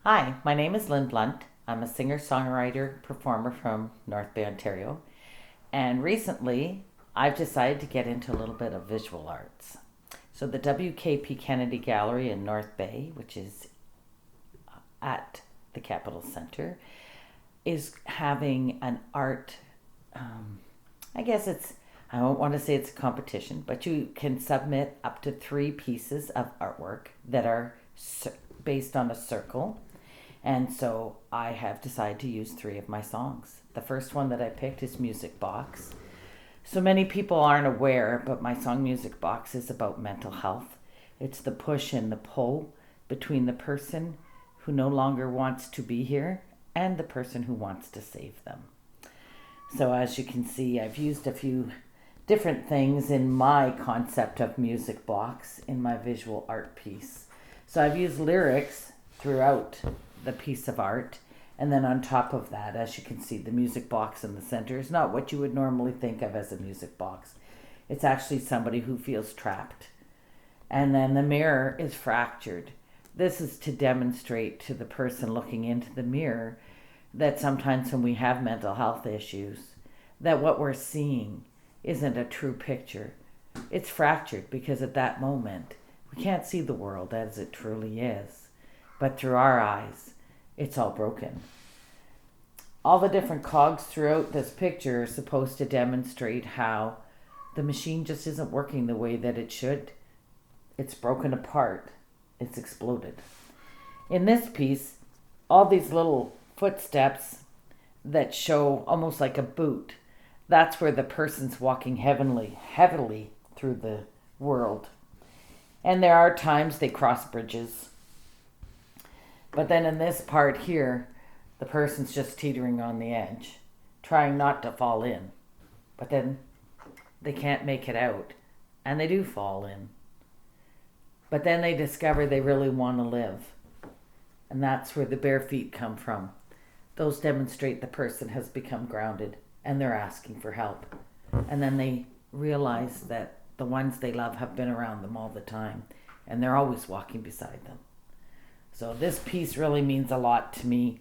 Hi, my name is Lynn Blunt. I'm a singer songwriter performer from North Bay, Ontario. And recently, I've decided to get into a little bit of visual arts. So, the WKP Kennedy Gallery in North Bay, which is at the Capitol Centre, is having an art, I guess I don't want to say it's a competition, but you can submit up to 3 pieces of artwork that are based on a circle. And so I have decided to use 3 of my songs. The first one that I picked is Music Box. So many people aren't aware, but my song Music Box is about mental health. It's the push and the pull between the person who no longer wants to be here and the person who wants to save them. So as you can see, I've used a few different things in my concept of Music Box in my visual art piece. So I've used lyrics throughout the piece of art, and then on top of that, as you can see, the music box in the center is not what you would normally think of as a music box. It's actually somebody who feels trapped. And then the mirror is fractured. This is to demonstrate to the person looking into the mirror that sometimes when we have mental health issues, that what we're seeing isn't a true picture. It's fractured because at that moment, we can't see the world as it truly is. But through our eyes, it's all broken. All the different cogs throughout this picture are supposed to demonstrate how the machine just isn't working the way that it should. It's broken apart. It's exploded. In this piece, all these little footsteps that show almost like a boot, that's where the person's walking heavily through the world. And there are times they cross bridges. But then in this part here, the person's just teetering on the edge, trying not to fall in. But then they can't make it out, and they do fall in. But then they discover they really want to live. And that's where the bare feet come from. Those demonstrate the person has become grounded, and they're asking for help. And then they realize that the ones they love have been around them all the time, and they're always walking beside them. So this piece really means a lot to me,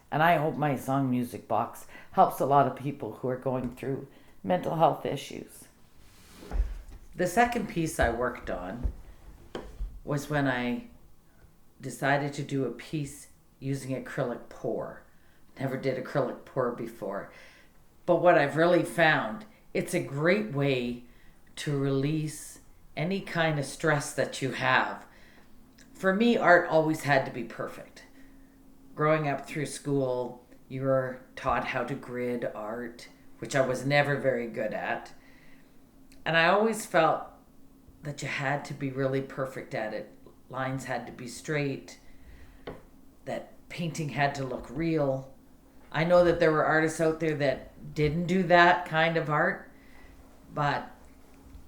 and I hope my song Music Box helps a lot of people who are going through mental health issues. The second piece I worked on was when I decided to do a piece using acrylic pour. Never did acrylic pour before. But what I've really found, it's a great way to release any kind of stress that you have. For me, art always had to be perfect. Growing up through school, you were taught how to grid art, which I was never very good at. And I always felt that you had to be really perfect at it. Lines had to be straight, that painting had to look real. I know that there were artists out there that didn't do that kind of art, but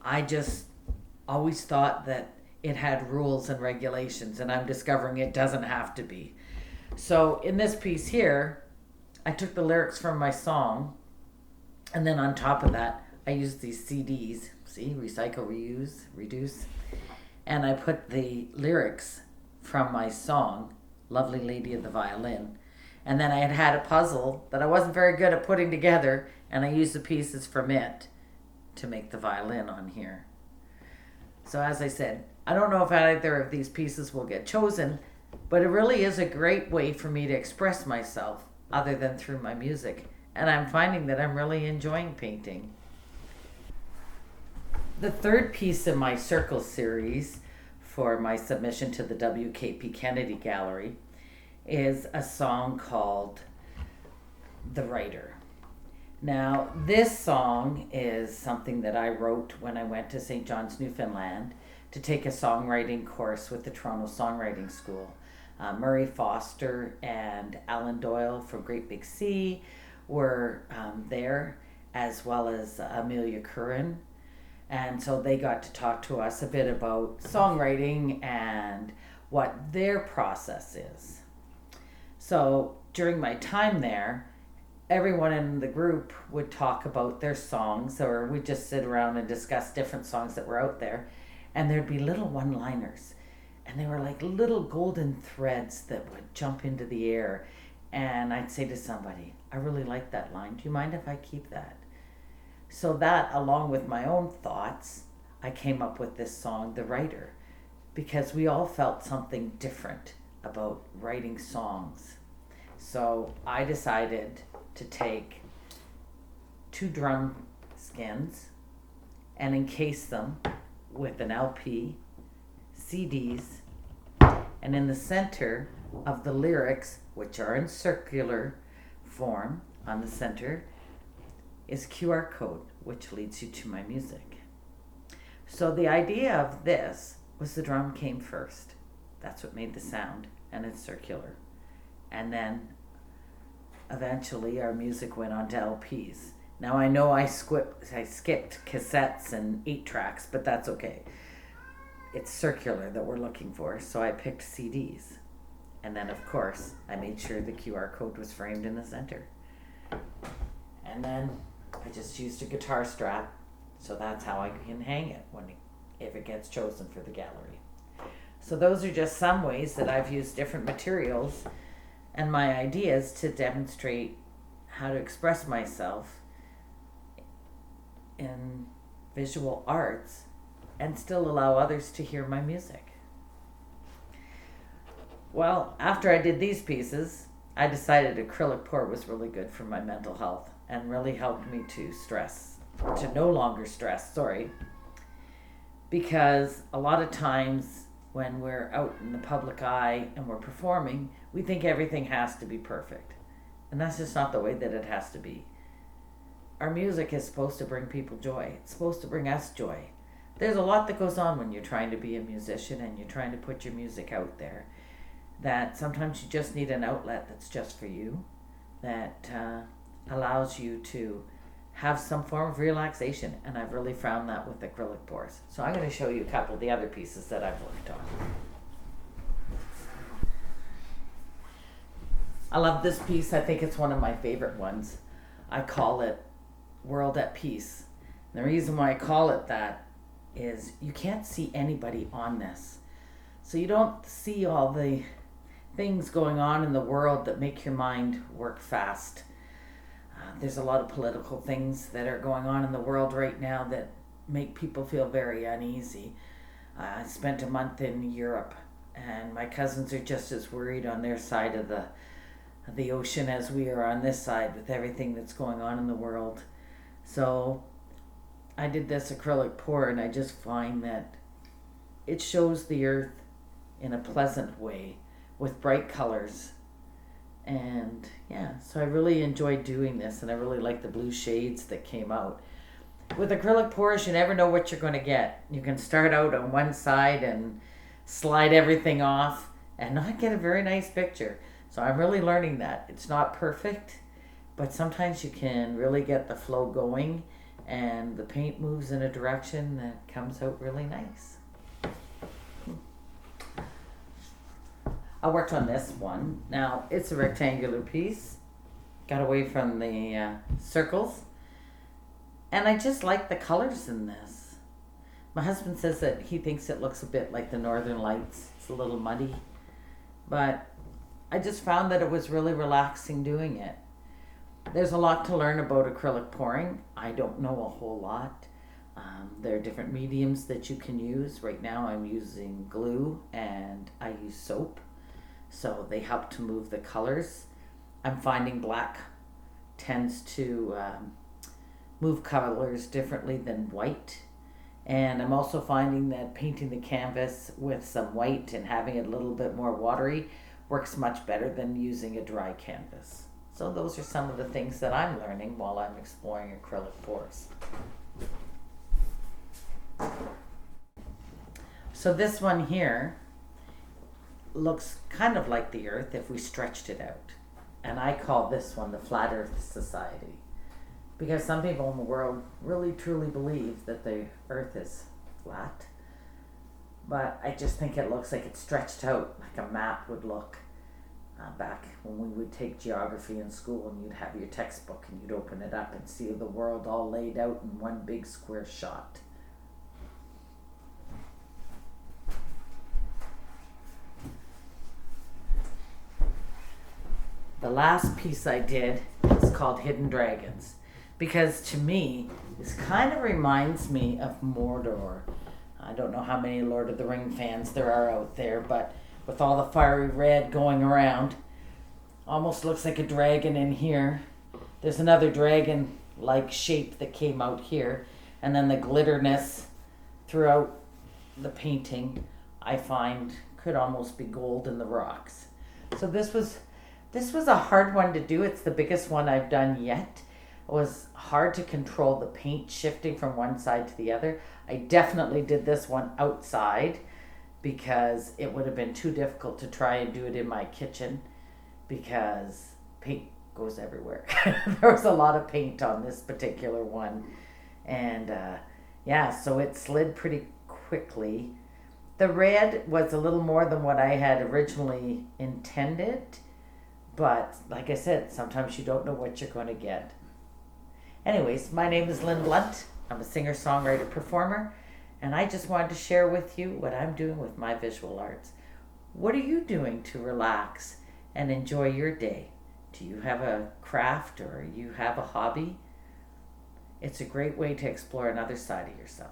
I just always thought that it had rules and regulations, and I'm discovering it doesn't have to be. So in this piece here, I took the lyrics from my song, and then on top of that, I used these CDs, see, recycle, reuse, reduce, and I put the lyrics from my song, Lovely Lady of the Violin, and then I had a puzzle that I wasn't very good at putting together, and I used the pieces from it to make the violin on here. So as I said, I don't know if either of these pieces will get chosen, but it really is a great way for me to express myself other than through my music. And I'm finding that I'm really enjoying painting. The third piece in my circle series for my submission to the WKP Kennedy Gallery is a song called The Writer. Now, this song is something that I wrote when I went to St. John's, Newfoundland to take a songwriting course with the Toronto Songwriting School. Murray Foster and Alan Doyle from Great Big Sea were there, as well as Amelia Curran. And so they got to talk to us a bit about songwriting and what their process is. So during my time there, everyone in the group would talk about their songs, or we'd just sit around and discuss different songs that were out there, and there'd be little one-liners. and they were like little golden threads that would jump into the air. And I'd say to somebody, I really like that line. Do you mind if I keep that? So that, along with my own thoughts, I came up with this song, The Writer, because we all felt something different about writing songs. So I decided to take 2 drum skins and encase them with an LP, CDs, and in the center of the lyrics, which are in circular form on the center, is QR code, which leads you to my music. So the idea of this was the drum came first. That's what made the sound, and it's circular. And then eventually our music went on to LPs. Now I know I skipped cassettes and 8-tracks, but that's okay. It's circular that we're looking for, so I picked CDs. And then of course I made sure the QR code was framed in the center. And then I just used a guitar strap, so that's how I can hang it if it gets chosen for the gallery. So those are just some ways that I've used different materials and my ideas to demonstrate how to express myself in visual arts and still allow others to hear my music. Well, after I did these pieces, I decided acrylic pour was really good for my mental health and really helped me to no longer stress, because a lot of times when we're out in the public eye and we're performing, we think everything has to be perfect. And that's just not the way that it has to be. Our music is supposed to bring people joy. It's supposed to bring us joy. There's a lot that goes on when you're trying to be a musician and you're trying to put your music out there, that sometimes you just need an outlet that's just for you, that allows you to have some form of relaxation, and I've really found that with acrylic pours. So I'm going to show you a couple of the other pieces that I've worked on. I love this piece. I think it's one of my favorite ones. I call it World at Peace. And the reason why I call it that is you can't see anybody on this. So you don't see all the things going on in the world that make your mind work fast. There's a lot of political things that are going on in the world right now that make people feel very uneasy. I spent a month in Europe, and my cousins are just as worried on their side of the ocean as we are on this side with everything that's going on in the world. So I did this acrylic pour, and I just find that it shows the earth in a pleasant way with bright colors. And yeah, so I really enjoyed doing this, and I really like the blue shades that came out. With acrylic pours, you never know what you're going to get. You can start out on one side and slide everything off and not get a very nice picture. So I'm really learning that. It's not perfect, but sometimes you can really get the flow going and the paint moves in a direction that comes out really nice. I worked on this one. Now, it's a rectangular piece. Got away from the circles. And I just like the colors in this. My husband says that he thinks it looks a bit like the Northern Lights. It's a little muddy. But I just found that it was really relaxing doing it. There's a lot to learn about acrylic pouring. I don't know a whole lot. There are different mediums that you can use. Right now I'm using glue and I use soap. So they help to move the colors. I'm finding black tends to move colors differently than white. And I'm also finding that painting the canvas with some white and having it a little bit more watery works much better than using a dry canvas. So those are some of the things that I'm learning while I'm exploring acrylic pours. So this one here looks kind of like the earth if we stretched it out. And I call this one the Flat Earth Society, because some people in the world really truly believe that the earth is flat. But I just think it looks like it's stretched out like a map would look back when we would take geography in school, and you'd have your textbook and you'd open it up and see the world all laid out in one big square shot. The last piece I did is called Hidden Dragons, because to me, this kind of reminds me of Mordor. I don't know how many Lord of the Ring fans there are out there, but with all the fiery red going around, almost looks like a dragon in here. There's another dragon-like shape that came out here, and then the glitterness throughout the painting, I find, could almost be gold in the rocks. So this was a hard one to do. It's the biggest one I've done yet. It was hard to control the paint shifting from one side to the other. I definitely did this one outside because it would have been too difficult to try and do it in my kitchen because paint goes everywhere. There was a lot of paint on this particular one. And so it slid pretty quickly. The red was a little more than what I had originally intended. But like I said, sometimes you don't know what you're going to get. Anyways, my name is Lynn Blunt. I'm a singer-songwriter performer, and I just wanted to share with you what I'm doing with my visual arts. What are you doing to relax and enjoy your day? Do you have a craft or you have a hobby? It's a great way to explore another side of yourself.